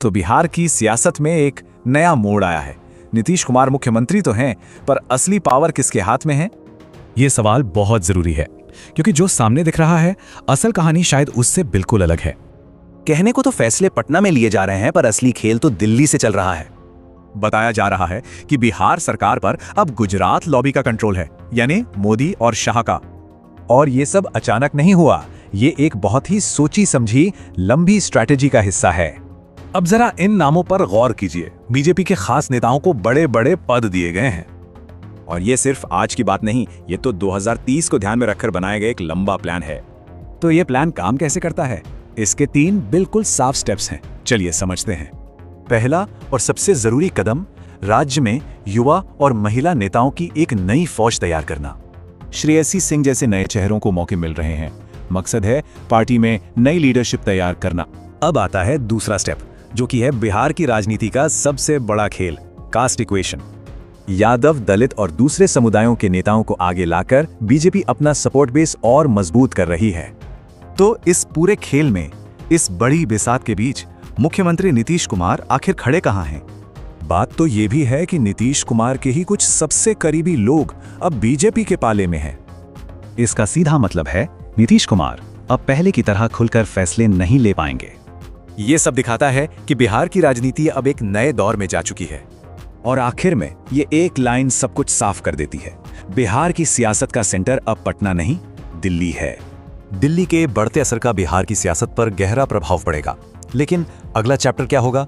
तो बिहार की सियासत में एक नया मोड़ आया है। नीतीश कुमार मुख्यमंत्री तो हैं, पर असली पावर किसके हाथ में है? ये सवाल बहुत जरूरी है, क्योंकि जो सामने दिख रहा है, असल कहानी शायद उससे बिल्कुल अलग है। कहने को तो फैसले पटना में लिए जा रहे हैं, पर असली खेल तो दिल्ली से चल रहा है। बताया जा रहा है कि बिहार सरकार पर अब गुजरात लॉबी का कंट्रोल है, यानी मोदी और शाह का। और ये सब अचानक नहीं हुआ, ये एक बहुत ही सोची समझी लंबी स्ट्रैटेजी का हिस्सा है। अब जरा इन नामों पर गौर कीजिए। बीजेपी के खास नेताओं को बड़े बड़े पद दिए गए हैं। और ये सिर्फ आज की बात नहीं, ये तो 2030 को ध्यान में रखकर बनाया गया एक लंबा प्लान है। तो ये प्लान काम कैसे करता है? इसके 3 बिल्कुल साफ स्टेप्स हैं। चलिए समझते हैं। पहला और सबसे जरूरी कदम, राज्य में युवा और महिला नेताओं की एक नई फौज तैयार करना। श्रेयसी सिंह जैसे नए चेहरों को मौके मिल रहे हैं। मकसद है पार्टी में नई लीडरशिप तैयार करना। अब आता है दूसरा स्टेप, जो कि है बिहार की राजनीति का सबसे बड़ा खेल, कास्ट इक्वेशन। यादव, दलित और दूसरे समुदायों के नेताओं को आगे लाकर बीजेपी अपना सपोर्ट बेस और मजबूत कर रही है। तो इस पूरे खेल में, इस बड़ी बिसात के बीच मुख्यमंत्री नीतीश कुमार आखिर खड़े कहां हैं? बात तो ये भी है कि नीतीश कुमार के ही कुछ सबसे करीबी लोग अब बीजेपी के पाले में हैं। इसका सीधा मतलब है नीतीश कुमार अब पहले की तरह खुलकर फैसले नहीं ले पाएंगे। ये सब दिखाता है कि बिहार की राजनीति अब एक नए दौर में जा चुकी है। और आखिर में ये एक लाइन सब कुछ साफ कर देती है। बिहार की सियासत का सेंटर अब पटना नहीं, दिल्ली है। दिल्ली के बढ़ते असर का बिहार की सियासत पर गहरा प्रभाव पड़ेगा। लेकिन अगला चैप्टर क्या होगा,